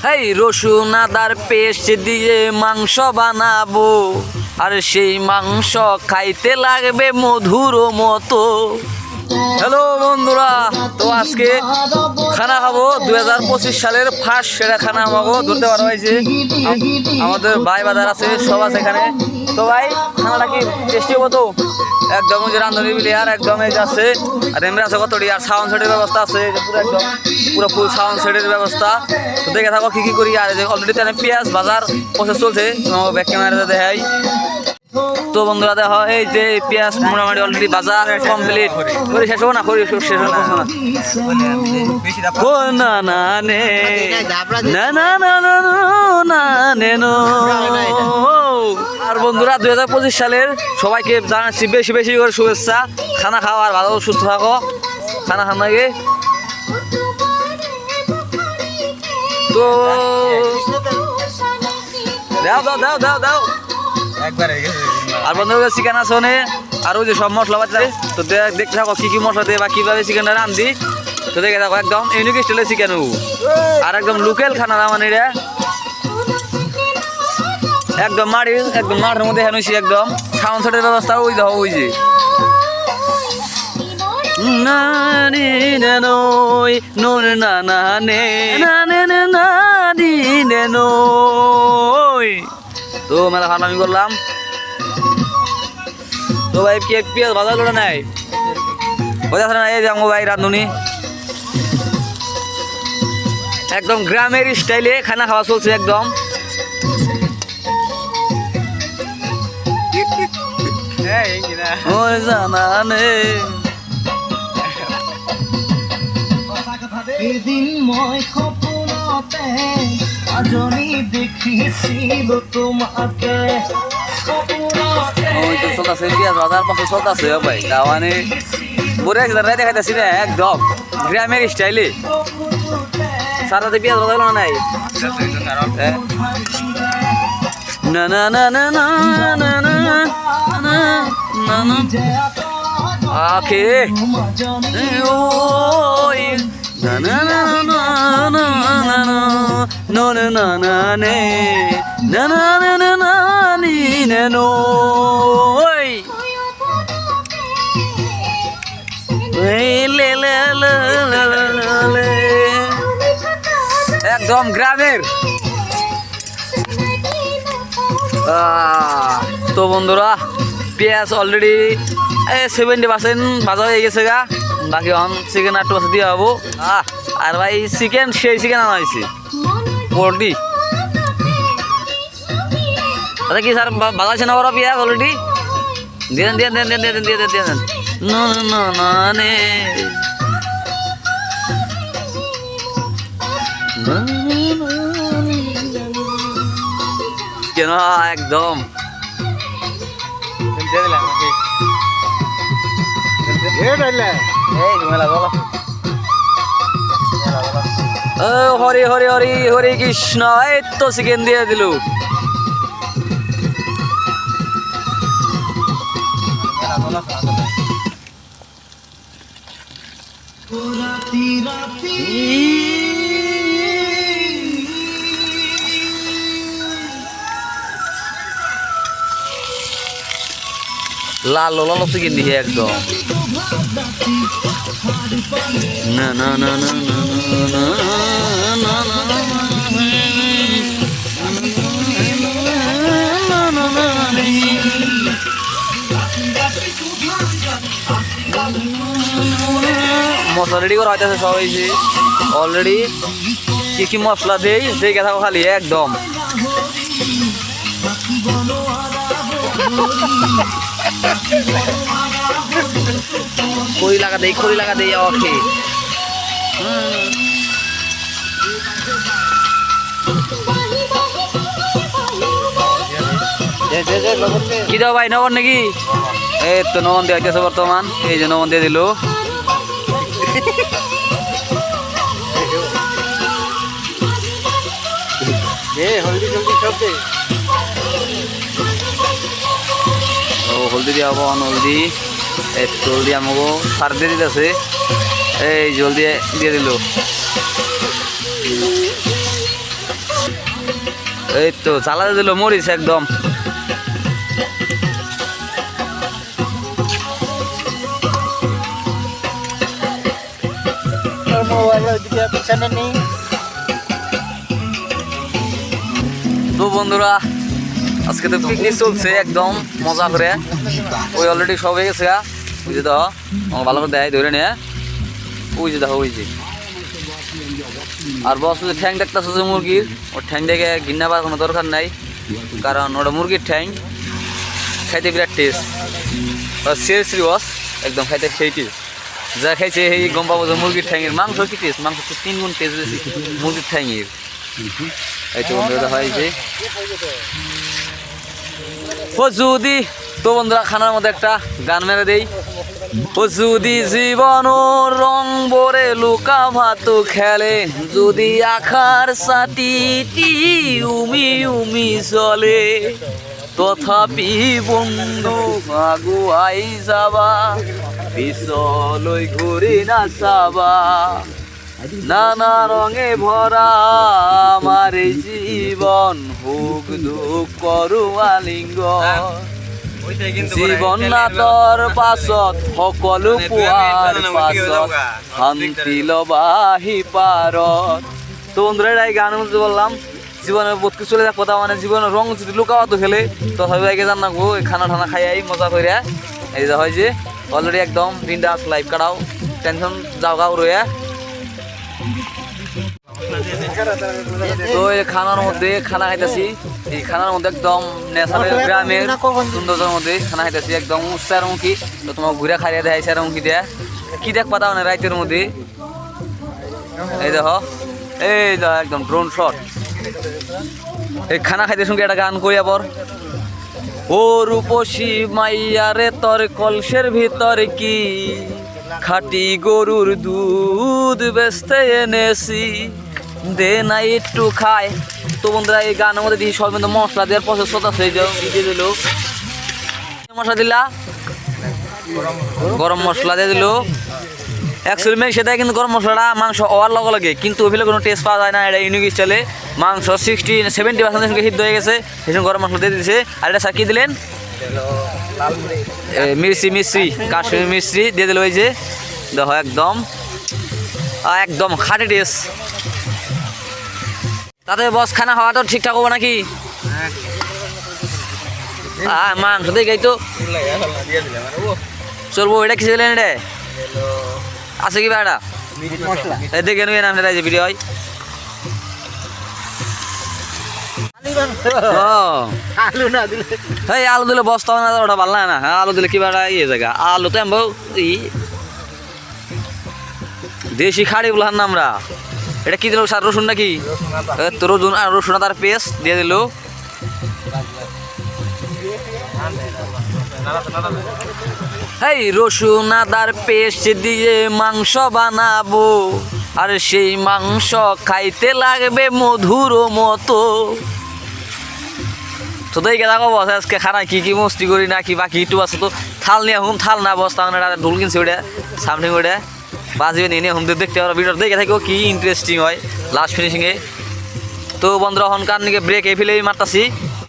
এই রসুন আদার পেস্ট দিয়ে মাংস বানাবো, আর সেই মাংস খাইতে লাগবে মধুর মতো। হ্যালো বন্ধুরা, তো আজকে খানা খাবো 2025 সালের ফার্স্ট সেরা খানা খাবো। ধরতে পারো হয়েছে আমাদের ভাই বাজার আছে, সব আছে এখানে। তো ভাই খানাটা কি টেস্টি হবো তো? একদম যে রান্ধনি প্লেয়ার একদম এই আছে, আর এমনি আছে কতটি, আর সাউন্ড সেটের ব্যবস্থা আছে পুরো একদম পুরো ফুল সাউন্ড সেটের ব্যবস্থা। তো দেখে থাকো কি কি করি। আর অলরেডি তো পেঁয়াজ বাজার প্রসেস চলছে, ব্যাক ক্যামেরাতে দেখাই। তো বন্ধুরা দেখো এই যে পেঁয়াজ মোটামুটি অলরেডি বাজা কমপ্লিট করে শেষ হবো না, করি শেষ হবো না না নে না না না না না নে নো। আর বন্ধুরা 2025 সালের সবাইকে জানাচ্ছি বেশি বেশি করে শুভেচ্ছা। খানা খাও আর ভালো সুস্থ থাকো, খানা খান আগে। তো দাও দাও দাও দাও দাও একবার। আর বন্ধুরা চিকেন আছে আর ওই যে সব মশলা বাচ্চা, তো দেখতে থাকো কি কি মশলা দিয়ে বা কিভাবে চিকেনটা রান্ধি। তো দেখে থাকো একদম ইউনিক স্টাইলের চিকেন, আর একদম লোকাল খানা মানে এটা একদম মাঠের মধ্যে হেনুছি একদম সাউন্ড সেটের ব্যবস্থা। ওই দেখো ওই যে তো মেলা খানা আমি করলাম। তো ভাই পেঁয়াজ ভাজা করে নাই বোঝা না, এই যে ভাই রাঁধুনি একদম গ্রামের স্টাইলে খানা খাওয়া চলছে একদম। এদিন মই সপোনতে আজনি দেখিছিল তোমাকে, ওই তো চলতেছে পেঁয়াজ বাজার পাশে চলতেছে ভাই। তা মানে বলে দেখাইতেছি না একদম গ্রামের স্টাইলে। সারাতে পেঁয়াজ বাজার না নাই না না না না না না না না না আখে ওই না না না না না না no no no no ne na na na na na ni ne no oi le le le le একদম গ্রামের। তো বন্ধুরা পেঁয়াজ অলরেডি 70% ভাজা হয়ে গেছে গা, বাকি চিকেন আর একটু দিয়ে হবো। আর ভাই চিকেন সেই চিকেন আনা হয়েছে পোল্ট্রি। আচ্ছা কি স্যার ভালো আছে না ওরা পেঁয়াজ অলরেডি দিয়ে দেন দিয়ে দেন দিয়ে দেন দিয়ে দেন দিয়ে দেন না না না নে কেন একদম হরি হরি হরি হরি কৃষ্ণ। এই তো চিকেন দিয়ে দিল। লাল লাল চিকেন দিয়ে একদম না না না না না না মশলা রেডি করা হইতেছে সব হয়েছে অলরেডি। কি কি মশলা দেই দেখে থাকো খালি একদম। খড়ি লাগা দেই ওকে। কি দাও ভাই নবন নাকি? এই তো নবন দিয়ে হইতেছে বর্তমান, এই যে নবন দিয়ে দিল। হলদি দিয়া হবো হলদি জলদি আমাকে সার দিয়ে দিতেছে, এই জলদি দিয়ে দিল। এই তো চালাতে দিল মরিচ একদম। তো বন্ধুরা আজকে তো পিকনিক চলছে একদম মজা করে। ওই অলরেডি সব হয়ে গেছে বুঝে দাও, ভালো করে দেয় ধরে নিয়ে ওই যে দেখো ওই যে। আর বস ঠ্যাং দেখতেছো যে মুরগির, ওর ঠ্যাং দেখে ঘিন্না পাওয়ার কোনো দরকার নাই, কারণ ওটা মুরগির ঠ্যাং, খাইতে বিরাট টেস্ট। সিরিয়াসলি বস একদম খাইতে সেই টেস্ট। যা খাইছে এই গম পাবো যে মুরগির ঠ্যাঙের মাংস কি টেস্ট, মাংস তো 3 গুণ টেস্ট বেশি মুরগির ঠ্যাঙের। এই তো বন্ধুরা দেখা হয়েছে ও যদি। তো বন্ধুরা খানার মধ্যে একটা গান মেরে দেই। ও যদি জীবন রং বরে লুকা ভাত খেলে, যদি আখার সাটিটি উমি উমি চলে, তথাপি বন্ধু আগুয়াই যাবা, পিছলৈ ঘুরি না চাবা, নানা রঙে ভরা আমার এই জীবন, হুক দুঃখ করু আলিঙ্গন, জীবন নাটৰ পাছত সকলো পোৱাৰ পাছত শান্তি লবাহি পাৰত। তো বন্ধুরা এই গান মধ্যে বললাম জীবনের বহুত কিছু চলে যাক কথা, মানে জীবনের রং যদি লুকাওয়া তো খেলে তো সবাইকে জান রাখবো খানা ঠানা খাই মজা করে। এই যে হয় যে অলরেডি একদম দিনটা লাইফ কাটাও, টেনশন যাও গাও রয়ে। তো এই খানার মধ্যে খানা খাইতেছি, এই খানার মধ্যে একদম ন্যাচারাল গ্রামের সৌন্দর্যের মধ্যে খানা খাইতেছি একদম উচ্চার মুখী। তো তোমাকে ঘুরে খাইয়ে দেয় চার মুখী দেয় কি দেখ পাতা মানে রাইতের মধ্যে। এই দেখো এই দেখো একদম ড্রোন শট। এই খানা খাইতে সঙ্গে একটা গান করি আবার। ও রূপসী মাইয়া রে তোর কলসের ভিতর কি খাটি গরুর দুধ বেচতে এনেছি, দে না একটু খায়। তো বন্ধুরা এই গানের মধ্যে দিই সব কিন্তু মশলা দেওয়ার প্রসেস আছে, দিয়ে দিল মশলা দিলা, গরম মশলা দিয়ে দিল। অ্যাকচুয়ালি মেয়ে সেটাই কিন্তু গরম মশলাটা মাংস হওয়ার লগে লাগে, কিন্তু ওইগুলো কোনো টেস্ট পাওয়া যায় না। এটা ইউনিক স্টাইলে মাংস 60-70% সঙ্গে সিদ্ধ হয়ে গেছে, সেই সঙ্গে গরম মশলা দিয়ে দিয়েছে। আর এটা স্যার কী দিলেন মিশ্রি কাশ্মীরি মিশ্রি দিয়ে দিল। ওই যে দেখো একদম একদম খাঁটি টেস্ট। তাতে বস খানা খাওয়া তো ঠিকঠাক হবো নাকি? মাংস দেখে তো চলবো। এটা কিছু দিলেন রে আছে কি বেড়া দেখে নুয়ে নাম যে ভিডিও হয়। আলু দিলে বস্তা না ওটা ভালো না, আলু দিলে কি বেড়া ইয়ে জায়গা আলু তো আমি দেশি খাড়ি বললাম না আমরা। এটা কি দিল স্যার রসুন নাকি? তো রসুন আর রসুন তার পেস্ট দিয়ে দিল। এই রসুন আদার পেস্ট দিয়ে মাংস বানাবো, আর সেই মাংস খাইতে লাগবে মধুর মতো। তো দেখে দেখো বস আজকে খানা কি কি মস্তি করি না কি বাকি একটু আছে। তো থাল নিয়ে হুম থাল না বস তাহলে ঢোল কিনছে ওটা সামনে ওটা বাজবে নিয়ে হুম দেখতে পারো ভিডিও দেখে থাকো কি ইন্টারেস্টিং হয় লাস্ট ফিনিশিংয়ে। তো বন্ধুরা হনকার নিকে ব্রেক এই ফেলে মারতাছি।